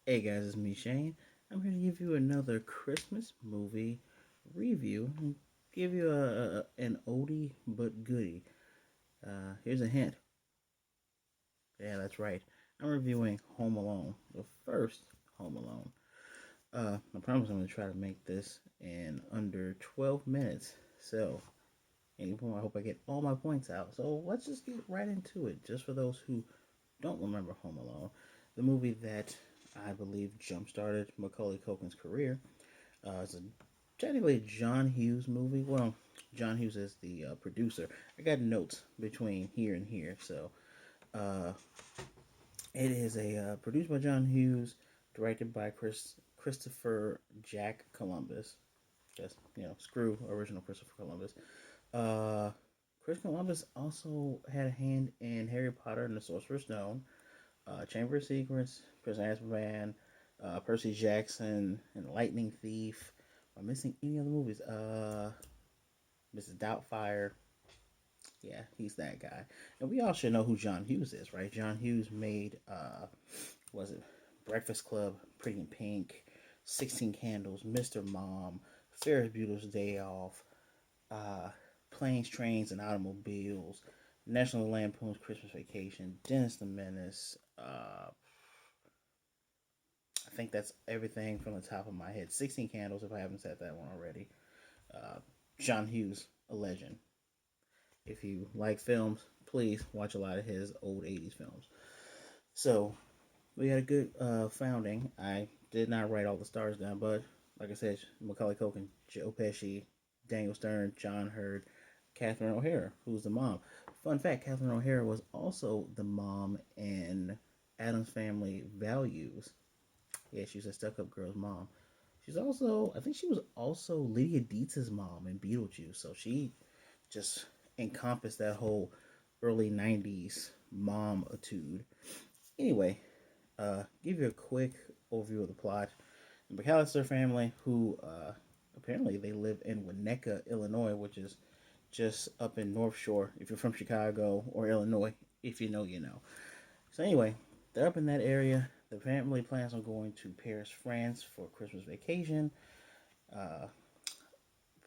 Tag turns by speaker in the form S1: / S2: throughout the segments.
S1: Hey guys, it's me Shane. I'm here to give you another Christmas movie review and give you an oldie but goodie. Here's a hint. Yeah, that's right. I'm reviewing Home Alone, the first Home Alone. I promise I'm going to try to make this in under 12 minutes. So, I hope I get all my points out. So let's just get right into it. Just for those who don't remember Home Alone, the movie that I believe jump-started Macaulay Culkin's career. It's a technically a John Hughes movie. Well, John Hughes is the producer. I got notes between here and here. So uh, it is a produced by John Hughes, directed by Christopher Jack Columbus. Just screw original Christopher Columbus. Uh, Chris Columbus also had a hand in Harry Potter and the Sorcerer's Stone, Chamber of Secrets, Prisoner of Azkaban, Percy Jackson, and Lightning Thief. Am I missing any other movies? Mrs. Doubtfire. Yeah, he's that guy. And we all should know who John Hughes is, right? John Hughes made, was it Breakfast Club, Pretty in Pink, 16 Candles, Mr. Mom, Ferris Bueller's Day Off, uh, Planes, Trains, and Automobiles, National Lampoon's Christmas Vacation, Dennis the Menace, I think that's everything from the top of my head. 16 Candles, if I haven't said that one already. Uh, John Hughes, a legend. If you like films, please watch a lot of his old 80s films. So, we had a good founding. I did not write all the stars down, but like I said, Macaulay Culkin, Joe Pesci, Daniel Stern, John Hurd, Catherine O'Hara, who's the mom. Fun fact, Catherine O'Hara was also the mom in Adam's Family Values. Yeah, she was a stuck-up girl's mom. She's also, I think she was also Lydia Dietz's mom in Beetlejuice. So she just encompassed that whole early 90s mom-atude. Anyway, give you a quick overview of the plot. The McAllister family, who apparently they live in Winnetka, Illinois, which is just up in North Shore. If you're from Chicago or Illinois, if you know, you know. So anyway, they're up in that area. The family plans on going to Paris, France for Christmas vacation. Uh,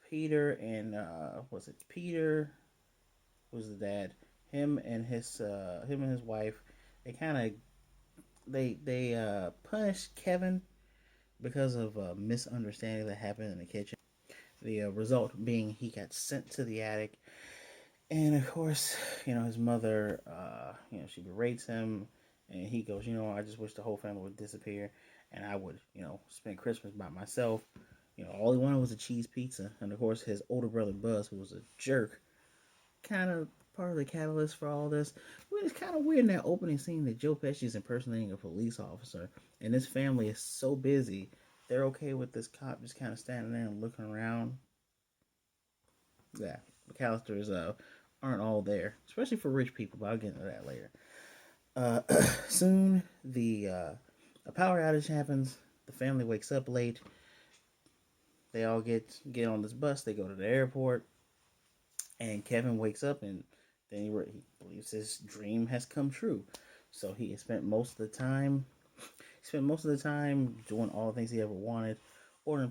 S1: Peter and was it Peter? Was the dad? Him and his wife. They kind of they punished Kevin because of a misunderstanding that happened in the kitchen. The result being he got sent to the attic, and of course, his mother, she berates him, and he goes, I just wish the whole family would disappear, and I would, spend Christmas by myself. All he wanted was a cheese pizza, and of course, his older brother Buzz, who was a jerk, kind of part of the catalyst for all this. Well, it's kind of weird in that opening scene that Joe Pesci is impersonating a police officer, and his family is so busy, they're okay with this cop just kind of standing there and looking around. Yeah, McAllister's aren't all there, especially for rich people. But I'll get into that later. Uh, soon a power outage happens. The family wakes up late. They all get on this bus. They go to the airport, and Kevin wakes up and then he believes his dream has come true. So he spent most of the time doing all the things he ever wanted, ordering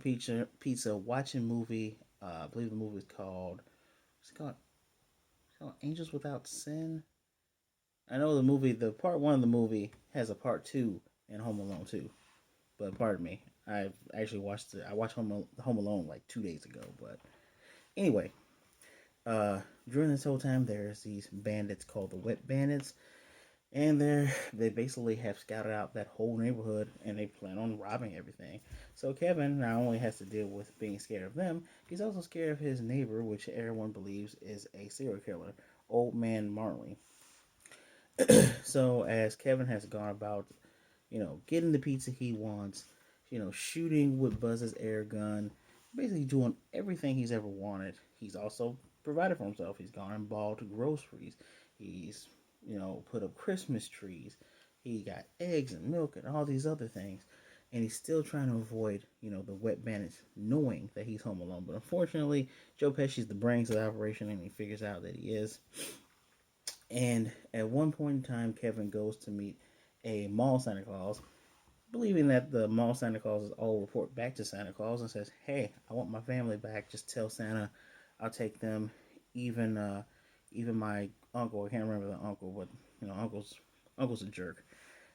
S1: pizza, watching movie. I believe the movie is called Angels Without Sin. I know the part one of the movie has a part two in Home Alone 2. But pardon me, I actually I watched Home Alone like 2 days ago. But anyway, uh, during this whole time, there's these bandits called the Wet Bandits, and they basically have scouted out that whole neighborhood, and they plan on robbing everything. So Kevin not only has to deal with being scared of them, he's also scared of his neighbor, which everyone believes is a serial killer, Old Man Marley. So as Kevin has gone about, getting the pizza he wants, shooting with Buzz's air gun, basically doing everything he's ever wanted. He's also provided for himself. He's gone and bought groceries. He's, put up Christmas trees. He got eggs and milk and all these other things. And he's still trying to avoid, the wet bandits knowing that he's home alone. But unfortunately, Joe Pesci's the brains of the operation, and he figures out that he is. And at one point in time, Kevin goes to meet a mall Santa Claus, believing that the mall Santa Clauses all report back to Santa Claus and says, "Hey, I want my family back. Just tell Santa, I'll take them. Even even my uncle. I can't remember the uncle, but uncle's a jerk.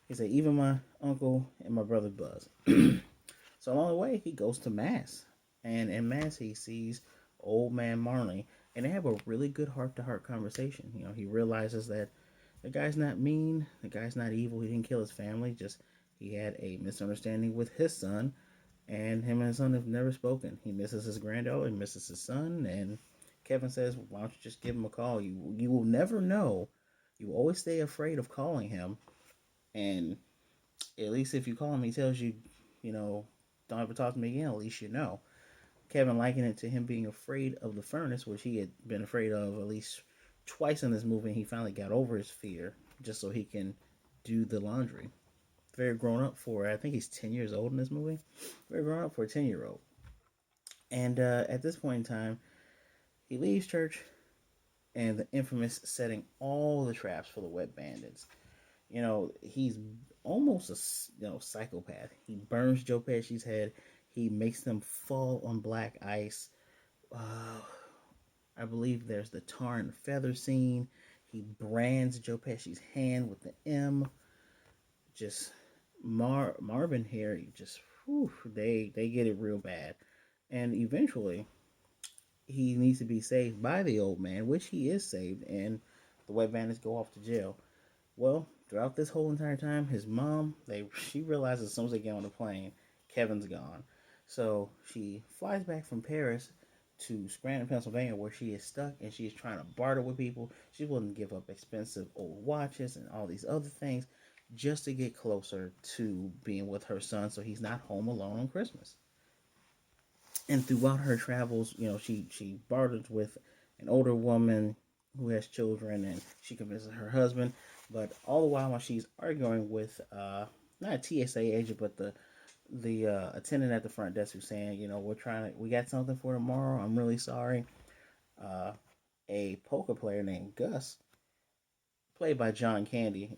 S1: He said, even my uncle and my brother Buzz." So along the way, he goes to mass, and in mass he sees old man Marley, and they have a really good heart-to-heart conversation. He realizes that the guy's not mean, the guy's not evil. He didn't kill his family. Just he had a misunderstanding with his son, and him and his son have never spoken. He misses his granddaughter, he misses his son, and Kevin says, "Why don't you just give him a call? You will never know. You always stay afraid of calling him, and at least if you call him, he tells you, you know, don't ever talk to me again. At least you know." Kevin likened it to him being afraid of the furnace, which he had been afraid of at least twice in this movie. And he finally got over his fear just so he can do the laundry. Very grown up for, I think he's 10 years old in this movie. Very grown up for a 10-year-old. And at this point in time, he leaves church and the infamous setting all the traps for the wet bandits. He's almost a psychopath. He burns Joe Pesci's head. He makes them fall on black ice. Uh, I believe there's the tar and feather scene. He brands Joe Pesci's hand with the M. Just Marvin here, just they get it real bad, and eventually he needs to be saved by the old man, which he is saved, and the wet bandits go off to jail. Well, throughout this whole entire time, his mom, she realizes as soon as they get on the plane, Kevin's gone. So she flies back from Paris to Scranton, Pennsylvania, where she is stuck and she is trying to barter with people. She wouldn't give up expensive old watches and all these other things just to get closer to being with her son so he's not home alone on Christmas. And throughout her travels, she barters with an older woman who has children, and she convinces her husband. But all the while she's arguing with not a TSA agent, but the attendant at the front desk who's saying, we got something for tomorrow. I'm really sorry. Uh, a poker player named Gus, played by John Candy,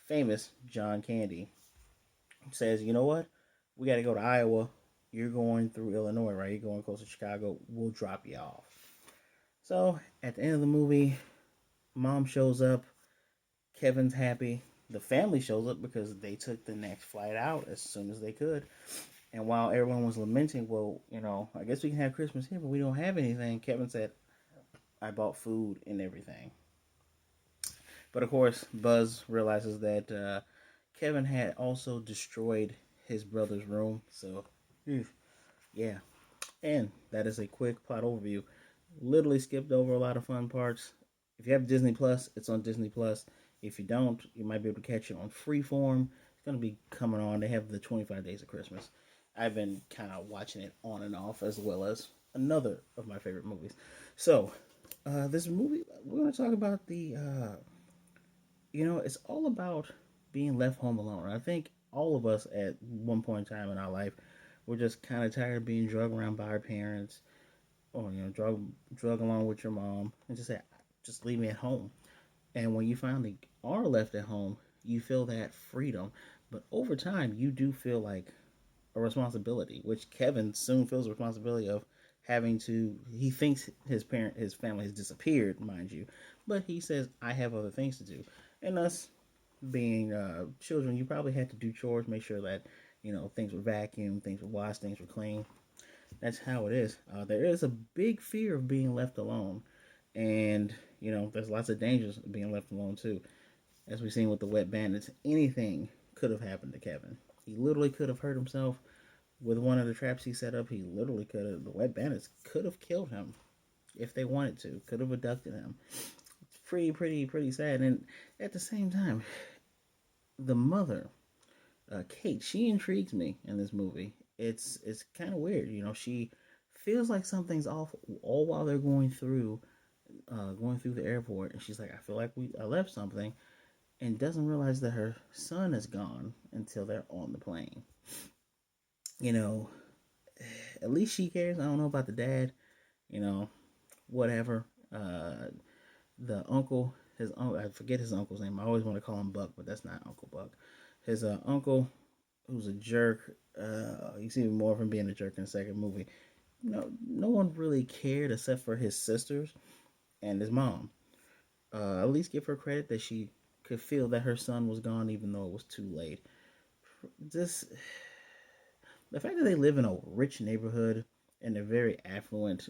S1: famous John Candy, says, "You know what? We got to go to Iowa. You're going through Illinois, right? You're going close to Chicago. We'll drop you off." So at the end of the movie, mom shows up. Kevin's happy. The family shows up because they took the next flight out as soon as they could. And while everyone was lamenting, well, I guess we can have Christmas here, but we don't have anything, Kevin said, "I bought food and everything." But of course, Buzz realizes that Kevin had also destroyed his brother's room. So, yeah. And that is a quick plot overview. Literally skipped over a lot of fun parts. If you have Disney Plus, it's on Disney Plus. If you don't, you might be able to catch it on Freeform. It's going to be coming on. They have the 25 Days of Christmas. I've been kind of watching it on and off, as well as another of my favorite movies. So, this movie, we're going to talk about it's all about being left home alone. I think all of us at one point in time in our life, we're just kind of tired of being drugged around by our parents, or drug along with your mom, and just say, just leave me at home. And when you finally are left at home, you feel that freedom. But over time, you do feel like a responsibility, which Kevin soon feels the responsibility of having to. He thinks his family has disappeared, mind you, but he says, "I have other things to do." And us being children, you probably had to do chores, make sure that things were vacuumed, things were washed, things were clean. That's how it is. There is a big fear of being left alone, and there's lots of dangers of being left alone too. As we've seen with the wet bandits, anything could have happened to Kevin. He literally could have hurt himself with one of the traps he set up. He literally could have. The wet bandits could have killed him if they wanted to. Could have abducted him. It's pretty sad. And at the same time, the mother, Kate, she intrigues me in this movie. It's kind of weird. She feels like something's off all while they're going through the airport, and she's like, "I feel like I left something," and doesn't realize that her son is gone until they're on the plane. You know, at least she cares. I don't know about the dad. You know, whatever. The uncle, his uncle, I forget his uncle's name. I always want to call him Buck, but that's not Uncle Buck. His uncle, who's a jerk. You see more of him being a jerk in the second movie. No one really cared except for his sisters and his mom. At least give her credit that she could feel that her son was gone, even though it was too late. This, the fact that they live in a rich neighborhood and they're very affluent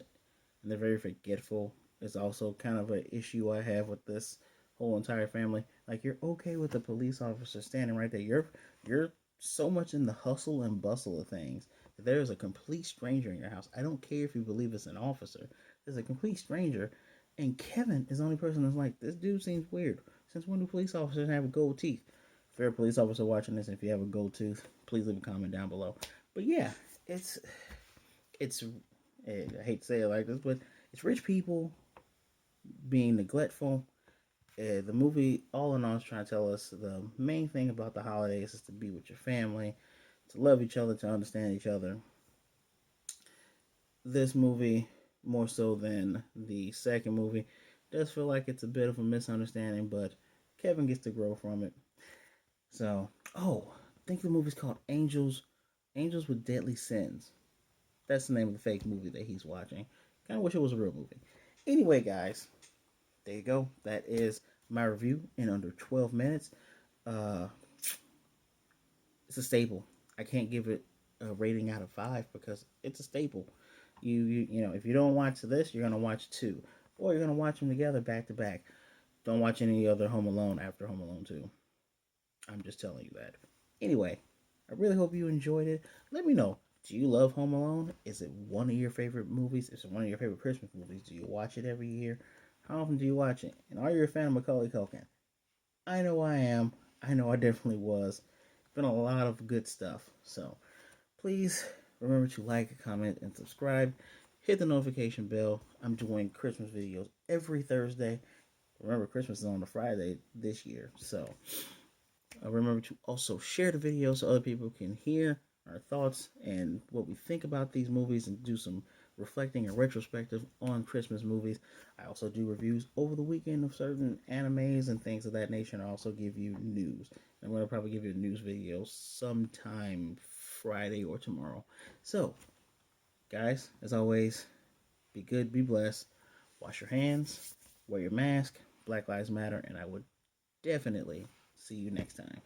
S1: and they're very forgetful is also kind of an issue I have with this whole entire family. Like you're okay with the police officer standing right there. You're so much in the hustle and bustle of things that there's a complete stranger in your house. I don't care if you believe it's an officer. There's a complete stranger, and Kevin is the only person that's like, this dude seems weird. Since when do police officers have gold teeth? If you're a police officer watching this, if you have a gold tooth, please leave a comment down below. But yeah, it's I hate to say it like this, but it's rich people being neglectful. The movie, all in all, is trying to tell us the main thing about the holidays is to be with your family, to love each other, to understand each other. This movie, more so than the second movie, does feel like it's a bit of a misunderstanding, but Kevin gets to grow from it. So, I think the movie's called Angels with Deadly Sins. That's the name of the fake movie that he's watching. Kind of wish it was a real movie. Anyway, guys, there you go. That is my review in under 12 minutes. Uh, it's a staple. I can't give it a rating out of 5 because it's a staple. You know, if you don't watch this, you're gonna watch two, or you're gonna watch them together back to back. Don't watch any other Home Alone after Home Alone 2. I'm just telling you that. Anyway, I really hope you enjoyed it. Let me know. Do you love Home Alone? Is it one of your favorite movies? Is it one of your favorite Christmas movies? Do you watch it every year? How often do you watch it? And are you a fan of Macaulay Culkin? I know I am. I know I definitely was. Been a lot of good stuff. So please remember to like, comment, and subscribe. Hit the notification bell. I'm doing Christmas videos every Thursday. Remember, Christmas is on a Friday this year. So remember to also share the video so other people can hear our thoughts and what we think about these movies and do some reflecting and retrospective on Christmas movies. I also do reviews over the weekend of certain animes and things of that nature, and I also give you news. I'm going to probably give you a news video sometime Friday or tomorrow. So, guys, as always, be good, be blessed, wash your hands, wear your mask, Black Lives Matter, and I would definitely see you next time.